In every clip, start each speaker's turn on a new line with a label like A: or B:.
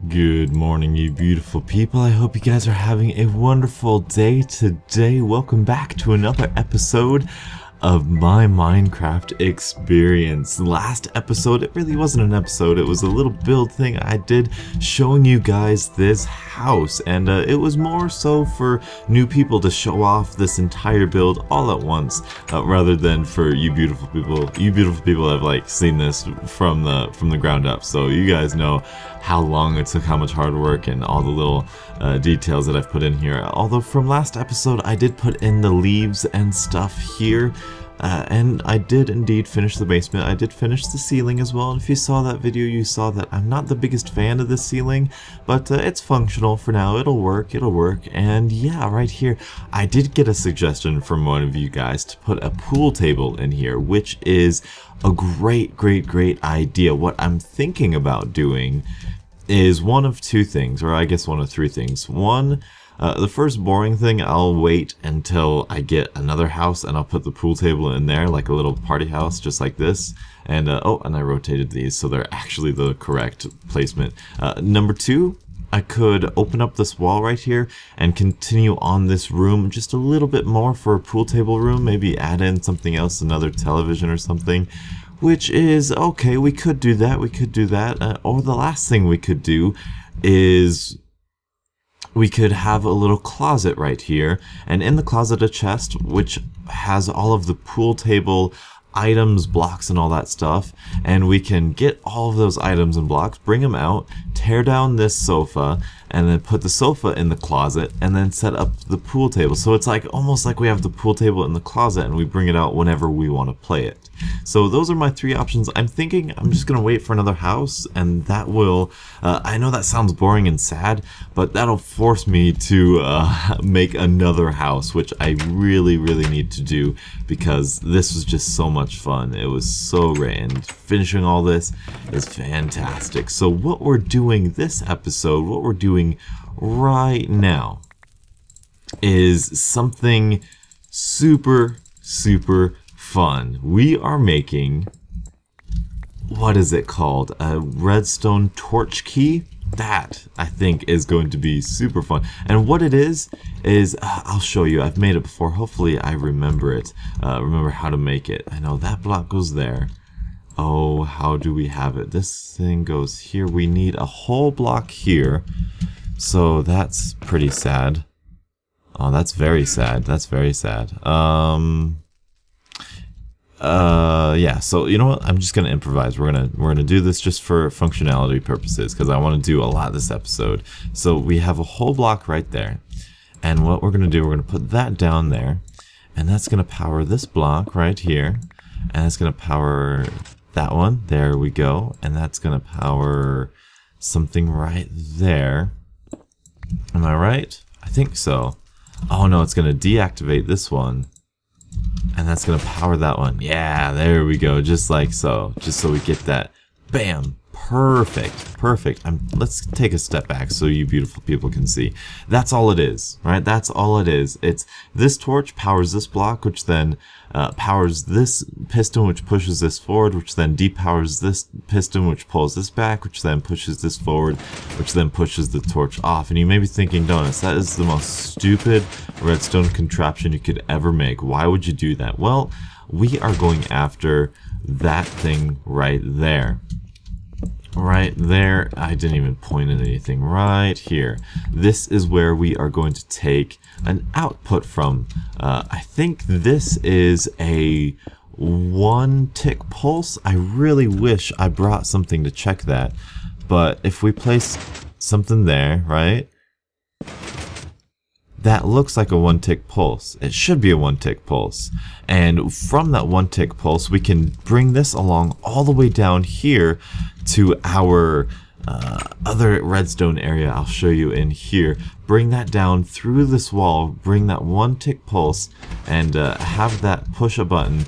A: Good morning, you beautiful people. I hope you guys are having a wonderful day today. Welcome back to another episode of my Minecraft experience. Last episode, it really wasn't an episode, it was a little build thing I did showing you guys this house, and it was more so for new people to show off this entire build all at once, rather than for you beautiful people. You beautiful people have like seen this from the ground up, so you guys know how long it took, how much hard work, and all the little details that I've put in here. Although from last episode I did put in the leaves and stuff here, and I did indeed finish the basement. I did finish the ceiling as well, and if you saw that video you saw that I'm not the biggest fan of this ceiling, but it's functional for now. It'll work, and yeah, right here I did get a suggestion from one of you guys to put a pool table in here, which is a great idea. What I'm thinking about doing is one of two things, or I guess one of three things. One, the first boring thing, I'll wait until I get another house and I'll put the pool table in there like a little party house just like this. And oh, and I rotated these so they're actually the correct placement. Number two, I could open up this wall right here and continue on this room just a little bit more for a pool table room, maybe add in something else, another television or something, which is okay. We could do that, or the last thing we could do is we could have a little closet right here, and in the closet a chest which has all of the pool table items, blocks, and all that stuff, and we can get all of those items and blocks, bring them out, tear down this sofa, and then put the sofa in the closet, and then set up the pool table. So it's like almost like we have the pool table in the closet and we bring it out whenever we want to play it. So those are my three options. I'm thinking I'm just gonna wait for another house, and that will I know that sounds boring and sad, but that'll force me to make another house, which I really need to do, because this was just so much fun. It was so great, and finishing all this is fantastic. So what we're doing this episode, what we're doing right now, is something super fun. We are making, what is it called? A redstone torch key? That, I think, is going to be super fun. And what it is I'll show you. I've made it before. Hopefully I remember it. Remember how to make it. I know that block goes there. Oh, how do we have it? This thing goes here. We need a whole block here. So that's pretty sad. Oh, that's very sad. Yeah, so you know what, I'm just gonna improvise. We're gonna do this just for functionality purposes, because I want to do a lot this episode. So we have a whole block right there, and what we're gonna do, we're gonna put that down there, and that's gonna power this block right here, and it's gonna power that one. There we go. And that's gonna power something right there. Am I right? I think so. Oh no, it's gonna deactivate this one, and that's gonna power that one. Yeah, there we go, just like so. Just so we get that. Bam! Perfect. Let's take a step back so you beautiful people can see. That's all it is, right? That's all it is. It's this torch powers this block, which then powers this piston, which pushes this forward, which then depowers this piston, which pulls this back, which then pushes this forward, which then pushes the torch off. And you may be thinking, Donuts, that is the most stupid redstone contraption you could ever make. Why would you do that? Well, we are going after that thing right there. Right there, I didn't even point at anything. Right here, this is where we are going to take an output from. I think this is a 1-tick pulse. I really wish I brought something to check that, but if we place something there, right, that looks like a 1-tick pulse. It should be a 1-tick pulse. And from that 1-tick pulse, we can bring this along all the way down here to our other redstone area. I'll show you in here. Bring that down through this wall, bring that 1-tick pulse, and have that push a button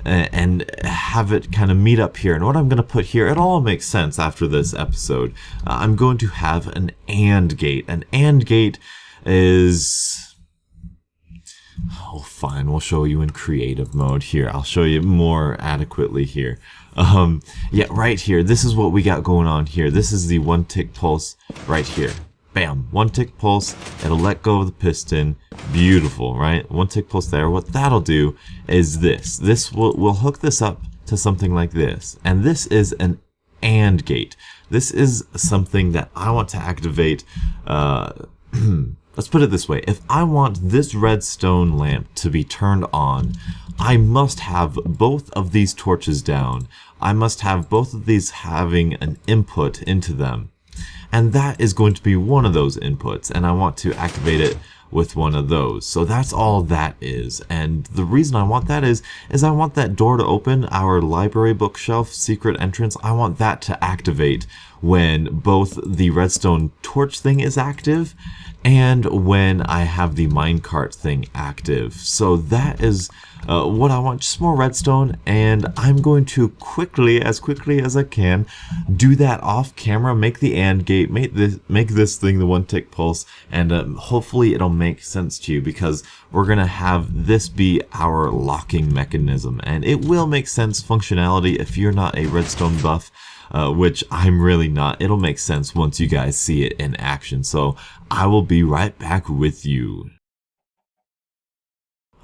A: and have it kind of meet up here. And what I'm going to put here, it all makes sense after this episode. I'm going to have an AND gate. An AND gate is... Oh, fine, we'll show you in creative mode here. I'll show you more adequately here. Yeah, right here. This is what we got going on here. This is the 1 tick pulse right here. Bam, 1 tick pulse. It'll let go of the piston. Beautiful, right? 1 tick pulse there. What that'll do is this. We'll hook this up to something like this. And this is an AND gate. This is something that I want to activate. Let's put it this way. If I want this redstone lamp to be turned on, I must have both of these torches down. I must have both of these having an input into them. And that is going to be one of those inputs, and I want to activate it with one of those. So that's all that is. And the reason I want that is I want that door to open, our library bookshelf secret entrance. I want that to activate when both the redstone torch thing is active and when I have the minecart thing active. So that is what I want, just more redstone, and I'm going to quickly as I can, do that off camera, make the AND gate, make this thing the 1 tick pulse, and hopefully it'll make sense to you, because we're gonna have this be our locking mechanism, and it will make sense functionality if you're not a redstone buff. Which I'm really not. It'll make sense once you guys see it in action. So I will be right back with you.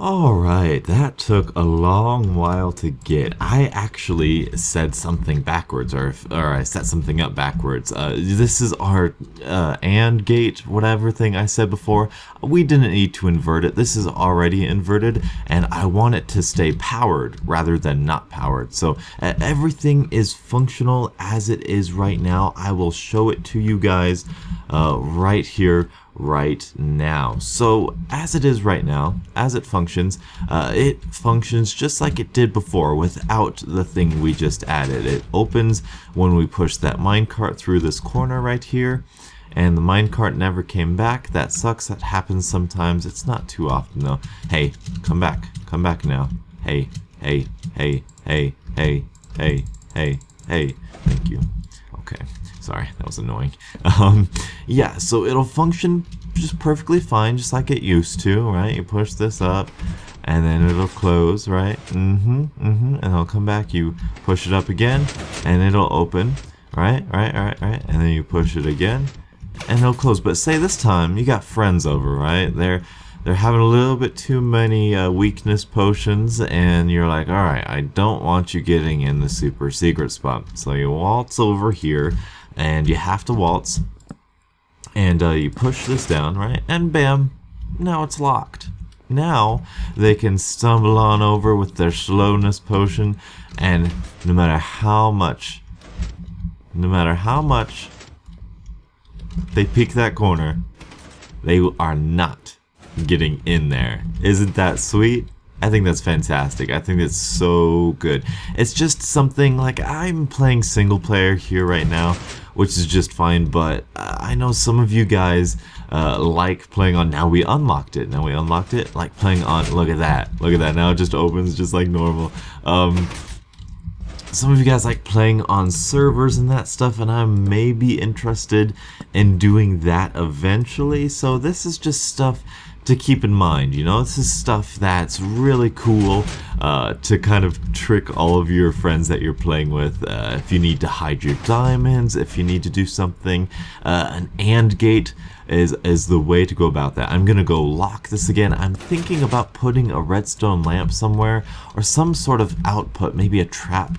A: Alright, that took a long while to get. I actually said something backwards, or I set something up backwards. This is our AND gate, whatever thing I said before. We didn't need to invert it. This is already inverted, and I want it to stay powered rather than not powered. So everything is functional as it is right now. I will show it to you guys right here, right now. So as it is right now, as it functions just like it did before without the thing we just added. It opens when we push that minecart through this corner right here, and the minecart never came back. That sucks. That happens sometimes. It's not too often though. Hey, come back now. Hey, hey, hey, hey, hey, hey, hey, hey. Thank you. Okay. Sorry, that was annoying. Yeah, so it'll function just perfectly fine, just like it used to, right? You push this up, and then it'll close, right? And it'll come back. You push it up again, and it'll open, right? And then you push it again, and it'll close. But say this time you got friends over, right? They're having a little bit too many weakness potions, and you're like, all right, I don't want you getting in the super secret spot. So you waltz over here, and you have to waltz, and you push this down, right? And bam, now it's locked. Now they can stumble on over with their slowness potion, and no matter how much they peek that corner, they are not getting in there. Isn't that sweet? I think that's fantastic. I think that's so good. It's just something like, I'm playing single player here right now, which is just fine, but I know some of you guys like playing on, now we unlocked it, like playing on, look at that, now it just opens just like normal. Some of you guys like playing on servers and that stuff, and I may be interested in doing that eventually, so this is just stuff to keep in mind, you know. This is stuff that's really cool to kind of trick all of your friends that you're playing with. If you need to hide your diamonds, if you need to do something, an AND gate is the way to go about that. I'm gonna go lock this again. I'm thinking about putting a redstone lamp somewhere, or some sort of output, maybe a trap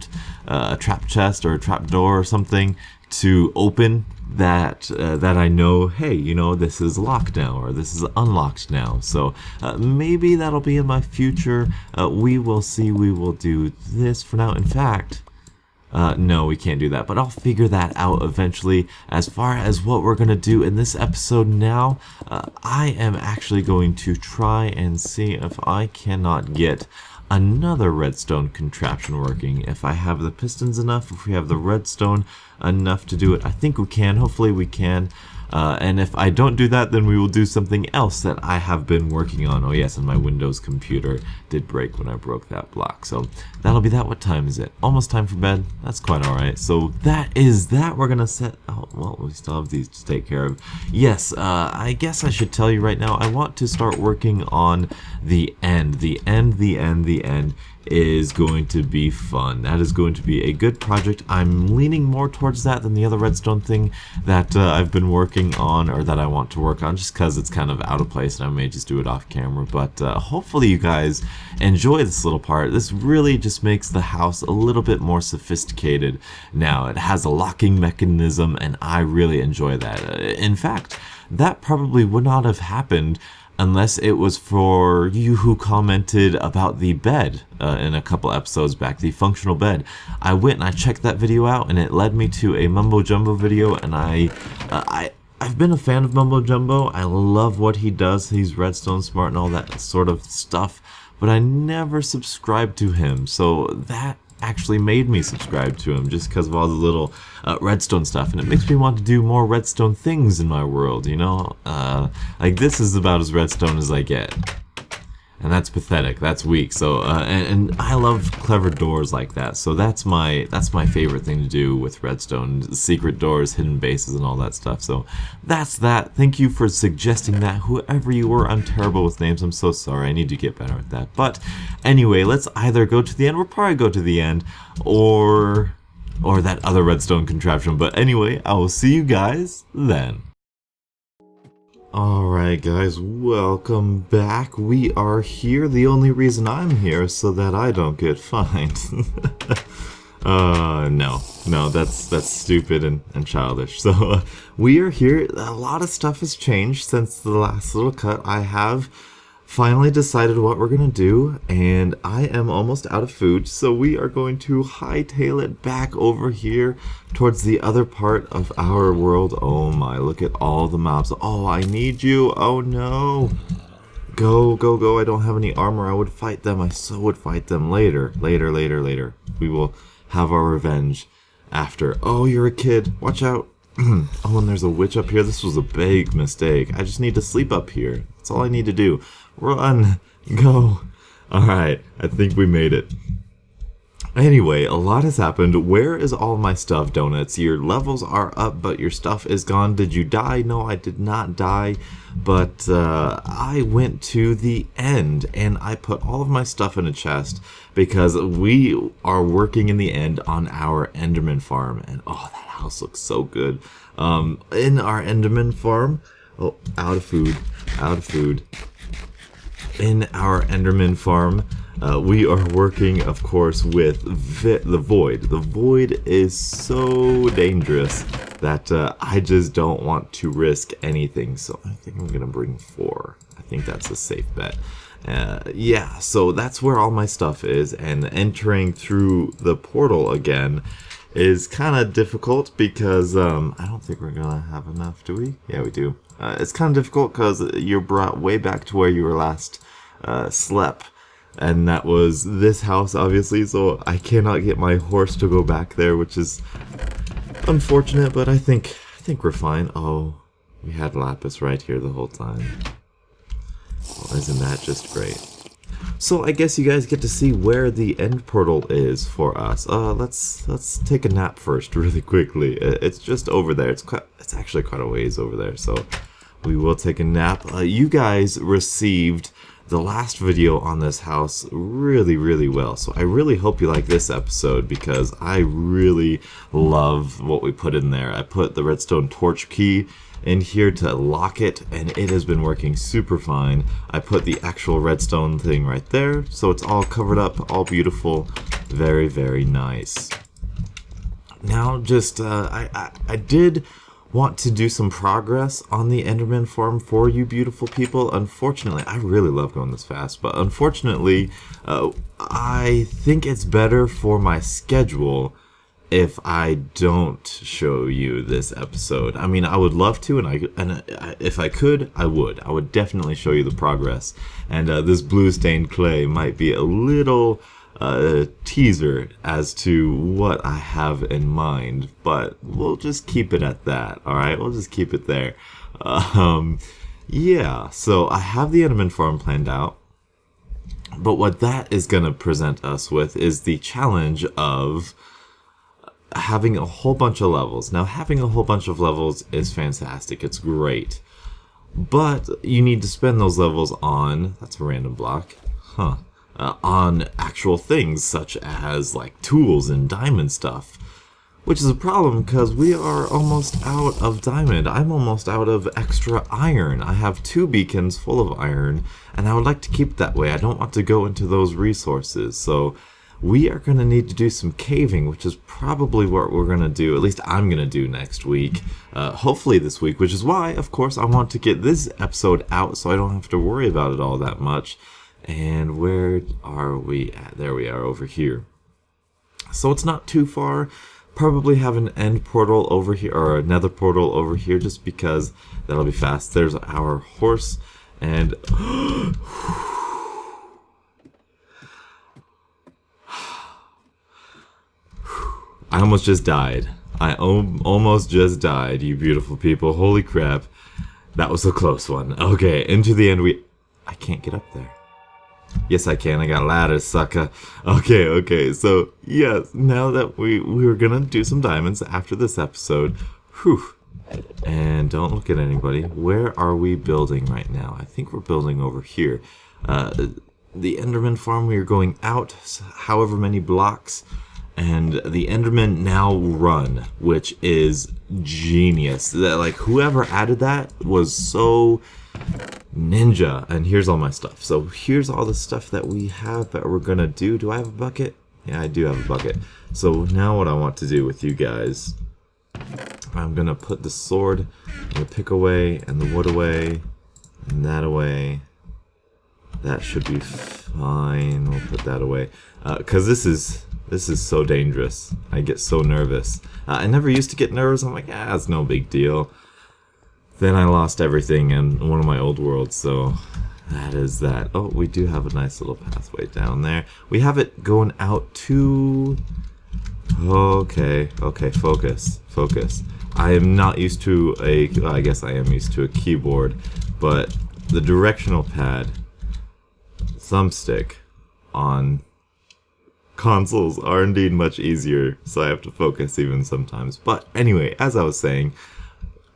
A: chest or a trap door or something, to open that I know, hey, you know, this is locked now, or this is unlocked now. So maybe that'll be in my future. We will see. We will do this for now. In fact, no, we can't do that, but I'll figure that out eventually. As far as what we're gonna do in this episode now, I am actually going to try and see if I cannot get another redstone contraption working. If I have the pistons enough, if we have the redstone enough to do it, I think we can. Hopefully we can. And if I don't do that, then we will do something else that I have been working on. Oh yes, and my Windows computer did break when I broke that block. So that'll be that. What time is it? Almost time for bed. That's quite alright. So that is that. We're gonna set... Oh, well, we still have these to take care of. Yes, I guess I should tell you right now, I want to start working on the end. is going to be fun. That is going to be a good project. I'm leaning more towards that than the other redstone thing that I've been working on, or that I want to work on, just because it's kind of out of place and I may just do it off camera. But hopefully you guys enjoy this little part. This really just makes the house a little bit more sophisticated now. It has a locking mechanism and I really enjoy that. In fact, that probably would not have happened unless it was for you who commented about the bed in a couple episodes back, the functional bed. I went and I checked that video out and it led me to a Mumbo Jumbo video, and I've been a fan of Mumbo Jumbo. I love what he does. He's Redstone smart and all that sort of stuff, but I never subscribed to him, so that actually made me subscribe to him just because of all the little redstone stuff, and it makes me want to do more redstone things in my world, you know? Like, this is about as redstone as I get. And that's pathetic. That's weak. So, and I love clever doors like that. So that's my favorite thing to do with redstone: secret doors, hidden bases, and all that stuff. So that's that. Thank you for suggesting that. Whoever you were, I'm terrible with names. I'm so sorry. I need to get better at that. But anyway, let's either go to the end. We'll probably go to the end, or that other redstone contraption. But anyway, I will see you guys then. Alright guys, welcome back. We are here. The only reason I'm here is so that I don't get fined. No, that's stupid and childish. So we are here. A lot of stuff has changed since the last little cut. I have finally decided what we're gonna do, and I am almost out of food, so we are going to hightail it back over here towards the other part of our world. Oh my, look at all the mobs. Oh, I need you. Oh no. Go, go, go. I don't have any armor. I would fight them. I so would fight them later. Later. We will have our revenge after. Oh, you're a kid. Watch out. Oh, and there's a witch up here. This was a big mistake. I just need to sleep up here. That's all I need to do. Run. Go. Alright, I think we made it. Anyway, a lot has happened. Where is all my stuff, Donuts? Your levels are up, but your stuff is gone. Did you die? No, I did not die. But I went to the end, and I put all of my stuff in a chest because we are working in the end on our Enderman farm. And oh, that house looks so good. In our Enderman farm... Oh, out of food. In our Enderman farm, we are working, of course, with the Void. The Void is so dangerous that I just don't want to risk anything. So I think I'm going to bring 4. I think that's a safe bet. Yeah, so that's where all my stuff is. And entering through the portal again is kind of difficult because I don't think we're going to have enough, do we? Yeah, we do. It's kind of difficult because you're brought way back to where you were last slept, and that was this house, obviously, so I cannot get my horse to go back there, which is unfortunate, but I think we're fine. Oh, we had Lapis right here the whole time. Well, isn't that just great? So I guess you guys get to see where the end portal is for us. Let's take a nap first, really quickly. It's just over there. It's actually quite a ways over there, so we will take a nap. You guys received the last video on this house really well, so I really hope you like this episode because I really love what we put in there. I put the redstone torch key in here to lock it, and it has been working super fine. I put the actual redstone thing right there, so it's all covered up, all beautiful, very nice. Now, just I did want to do some progress on the Enderman farm for you beautiful people. Unfortunately, I really love going this fast, but unfortunately, I think it's better for my schedule if I don't show you this episode. I mean, I would love to, and if I could, I would. I would definitely show you the progress. And this blue stained clay might be a little teaser as to what I have in mind, but we'll just keep it at that. Alright, we'll just keep it there. Yeah, so I have the Enderman farm planned out, but what that is going to present us with is the challenge of having a whole bunch of levels. Now, having a whole bunch of levels is fantastic. It's great. But you need to spend those levels on... That's a random block. Huh. on actual things such as like tools and diamond stuff. Which is a problem because we are almost out of diamond. I'm almost out of extra iron. I have 2 beacons full of iron, and I would like to keep it that way. I don't want to go into those resources. So we are going to need to do some caving, which is probably what we're going to do. At least I'm going to do next week. Hopefully this week, which is why, of course, I want to get this episode out so I don't have to worry about it all that much. And where are we at? There we are, over here. So it's not too far. Probably have an end portal over here, or a nether portal over here, just because that'll be fast. There's our horse, and I almost just died. I almost just died, you beautiful people. Holy crap. That was a close one. Okay, into the end I can't get up there. Yes, I can. I got ladders, sucker. Okay. So, yes, now that we're gonna do some diamonds after this episode. Whew. And don't look at anybody. Where are we building right now? I think we're building over here. The Enderman farm, we are going out however many blocks. And the Endermen now run, which is genius. That, like, whoever added that was so ninja. And here's all my stuff. So here's all the stuff that we have that we're gonna do. Do I have a bucket? Yeah, I do have a bucket. So now what I want to do with you guys, I'm gonna put the sword and the pick away and the wood away and that away. That should be fine. We'll put that away. Cause this is so dangerous. I get so nervous. I never used to get nervous. I'm like, it's no big deal. Then I lost everything in one of my old worlds, so that is that. Oh, we do have a nice little pathway down there. We have it going out to... Okay, focus. I am not used to I guess I am used to a keyboard, but the directional pad, thumbstick on consoles are indeed much easier, so I have to focus even sometimes. But anyway, as I was saying,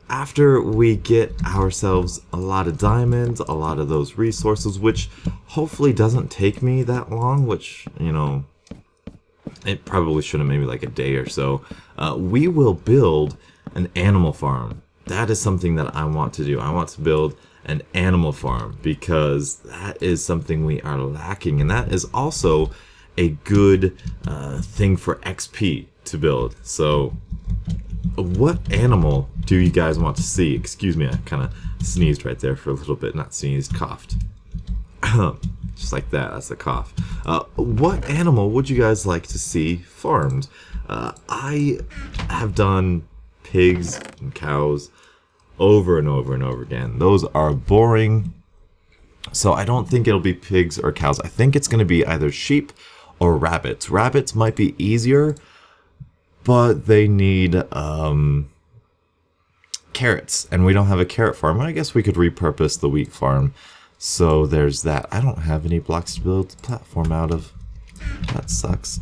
A: after we get ourselves a lot of diamonds, a lot of those resources, which hopefully doesn't take me that long, which, you know, it probably should have maybe like a day or so, we will build an animal farm. That is something that I want to do. I want to build an animal farm because that is something we are lacking, and that is also a good thing for XP to build. So what animal do you guys want to see? Excuse me, I kind of sneezed right there for a little bit. Not sneezed, coughed. Just like that, that's a cough. What animal would you guys like to see farmed? I have done pigs and cows over and over and over again. Those are boring. So I don't think it'll be pigs or cows. I think it's going to be either sheep or rabbits. Rabbits might be easier, but they need carrots, and we don't have a carrot farm. I guess we could repurpose the wheat farm. So there's that. I don't have any blocks to build the platform out of. That sucks.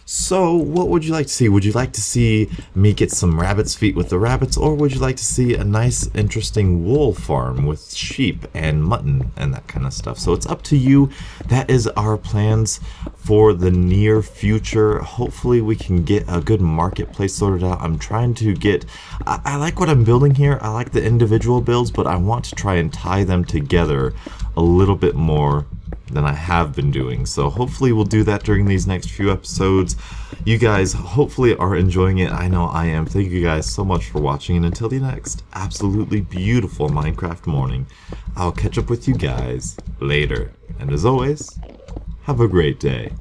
A: So what would you like to see? Would you like to see me get some rabbit's feet with the rabbits, or would you like to see a nice, interesting wool farm with sheep and mutton and that kind of stuff? So it's up to you. That is our plans for the near future. Hopefully we can get a good marketplace sorted out. I'm trying to get... I like what I'm building here. I like the individual builds, but I want to try and tie them together a little bit more than I have been doing. So hopefully we'll do that during these next few episodes. You guys hopefully are enjoying it. I know I am. Thank you guys so much for watching, and until the next absolutely beautiful Minecraft morning, I'll catch up with you guys later. And as always, have a great day.